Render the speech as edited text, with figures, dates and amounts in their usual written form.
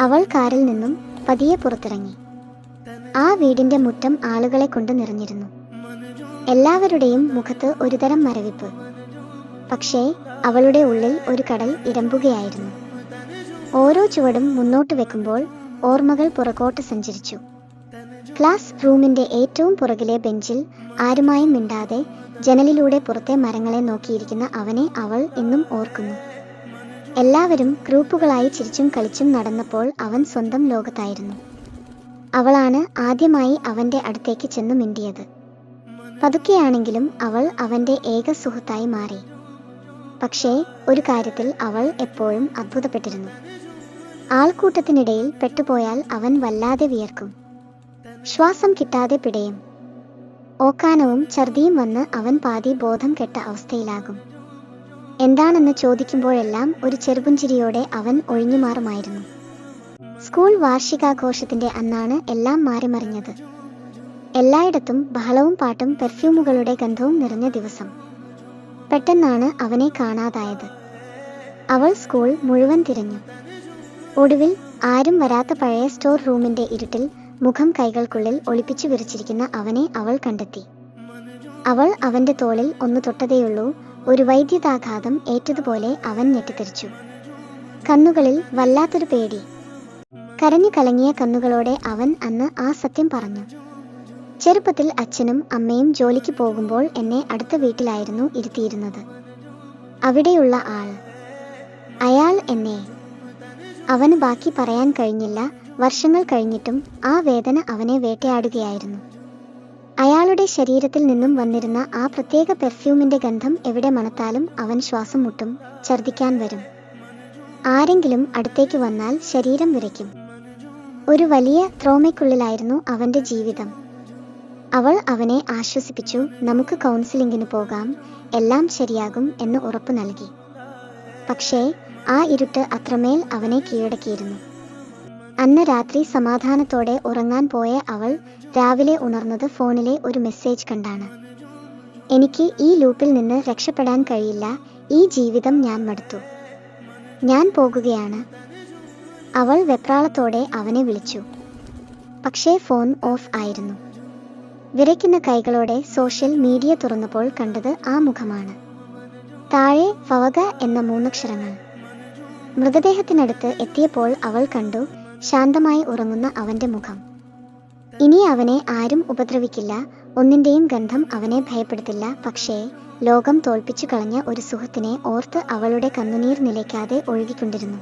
അവൾ കാറിൽ നിന്നും പതിയെ പുറത്തിറങ്ങി. ആ വീടിന്റെ മുറ്റം ആളുകളെ കൊണ്ട് നിറഞ്ഞിരുന്നു. എല്ലാവരുടെയും മുഖത്ത് ഒരുതരം മരവിപ്പ്. പക്ഷേ അവളുടെ ഉള്ളിൽ ഒരു കടൽ ഇരമ്പുകയായിരുന്നു. ഓരോ ചുവടും മുന്നോട്ട് വെക്കുമ്പോൾ ഓർമ്മകൾ പുറകോട്ട് സഞ്ചരിച്ചു. ക്ലാസ് റൂമിന്റെ ഏറ്റവും പുറകിലെ ബെഞ്ചിൽ ആരുമായും മിണ്ടാതെ ജനലിലൂടെ പുറത്തെ മരങ്ങളെ നോക്കിയിരിക്കുന്ന അവനെ അവൾ ഇന്നും ഓർക്കുന്നു. എല്ലാവരും ഗ്രൂപ്പുകളായി ചിരിച്ചും കളിച്ചും നടന്നപ്പോൾ അവൻ സ്വന്തം ലോകത്തായിരുന്നു. അവളാണ് ആദ്യമായി അവന്റെ അടുത്തേക്ക് ചെന്നു മിണ്ടിയത്. പതുക്കെയാണെങ്കിലും അവൾ അവന്റെ ഏക സുഹൃത്തായി മാറി. പക്ഷേ ഒരു കാര്യത്തിൽ അവൾ എപ്പോഴും അത്ഭുതപ്പെട്ടിരുന്നു. ആൾക്കൂട്ടത്തിനിടയിൽ പെട്ടുപോയാൽ അവൻ വല്ലാതെ വിയർക്കും. ശ്വാസം കിട്ടാതെ പിടയും. ഓക്കാനവും ഛർദിയും വന്ന് അവൻ പാതി ബോധം കെട്ട അവസ്ഥയിലാകും. എന്താണെന്ന് ചോദിക്കുമ്പോഴെല്ലാം ഒരു ചെറുപുഞ്ചിരിയോടെ അവൻ ഒഴിഞ്ഞുമാറുമായിരുന്നു. സ്കൂൾ വാർഷികാഘോഷത്തിന്റെ അന്നാണ് എല്ലാം മാറിമറിഞ്ഞത്. എല്ലായിടത്തും ബഹളവും പാട്ടും പെർഫ്യൂമുകളുടെ ഗന്ധവും നിറഞ്ഞ ദിവസം. പെട്ടെന്നാണ് അവനെ കാണാതായത്. അവൾ സ്കൂൾ മുഴുവൻ തിരഞ്ഞു. ഒടുവിൽ ആരും വരാത്ത പഴയ സ്റ്റോർ റൂമിന്റെ ഇരുട്ടിൽ മുഖം കൈകൾക്കുള്ളിൽ ഒളിപ്പിച്ചു വിരിച്ചിരിക്കുന്ന അവനെ അവൾ കണ്ടെത്തി. അവൾ അവന്റെ തോളിൽ ഒന്ന് തൊട്ടതേയുള്ളൂ. ഒരു വൈദ്യുതാഘാതം ഏറ്റതുപോലെ അവൻ ഞെട്ടിത്തെറിച്ചു. കണ്ണുകളിൽ വല്ലാത്തൊരു പേടി. കരഞ്ഞു കലങ്ങിയ കണ്ണുകളോടെ അവൻ അന്ന് ആ സത്യം പറഞ്ഞു. ചെറുപ്പത്തിൽ അച്ഛനും അമ്മയും ജോലിക്ക് പോകുമ്പോൾ എന്നെ അടുത്ത വീട്ടിലായിരുന്നു ഇരുത്തിയിരുന്നത്. അവിടെയുള്ള ആൾ, അയാൾ എന്നെ. അവന് ബാക്കി പറയാൻ കഴിഞ്ഞില്ല. വർഷങ്ങൾ കഴിഞ്ഞിട്ടും ആ വേദന അവനെ വേട്ടയാടുകയായിരുന്നു. അയാളുടെ ശരീരത്തിൽ നിന്നും വന്നിരുന്ന ആ പ്രത്യേക പെർഫ്യൂമിന്റെ ഗന്ധം എവിടെ മണത്താലും അവൻ ശ്വാസം മുട്ടും, ഛർദിക്കാൻ വരും. ആരെങ്കിലും അടുത്തേക്ക് വന്നാൽ ശരീരം വിറയ്ക്കും. ഒരു വലിയ ട്രോമയ്ക്കുള്ളിലായിരുന്നു അവന്റെ ജീവിതം. അവൾ അവനെ ആശ്വസിപ്പിച്ചു. നമുക്ക് കൗൺസിലിങ്ങിന് പോകാം, എല്ലാം ശരിയാകും എന്ന് ഉറപ്പു നൽകി. പക്ഷേ ആ ഇരുട്ട് അത്രമേൽ അവനെ കീഴടക്കിയിരുന്നു. അന്ന് രാത്രി സമാധാനത്തോടെ ഉറങ്ങാൻ പോയ അവൾ രാവിലെ ഉണർന്നത് ഫോണിലെ ഒരു മെസ്സേജ് കണ്ടാണ്. എനിക്ക് ഈ ലൂപ്പിൽ നിന്ന് രക്ഷപ്പെടാൻ കഴിയില്ല. ഈ ജീവിതം ഞാൻ മടുത്തു. ഞാൻ പോകുകയാണ്. അവൾ വെപ്രാളത്തോടെ അവനെ വിളിച്ചു. പക്ഷേ ഫോൺ ഓഫ് ആയിരുന്നു. വിറയ്ക്കുന്ന കൈകളോടെ സോഷ്യൽ മീഡിയ തുറന്നപ്പോൾ കണ്ടത് ആ മുഖമാണ്. താഴെ ഫവക എന്ന 3 അക്ഷരങ്ങൾ. മൃതദേഹത്തിനടുത്ത് എത്തിയപ്പോൾ അവൾ കണ്ടു ശാന്തമായി ഉറങ്ങുന്ന അവന്റെ മുഖം. ഇനി അവനെ ആരും ഉപദ്രവിക്കില്ല. ഒന്നിന്റെയും ഗന്ധം അവനെ ഭയപ്പെടുത്തില്ല. പക്ഷേ ലോകം തോൽപ്പിച്ചു കളഞ്ഞ ഒരു സുഹൃത്തിനെ ഓർത്ത് അവളുടെ കണ്ണുനീർ നിലയ്ക്കാതെ ഒഴുകിക്കൊണ്ടിരുന്നു.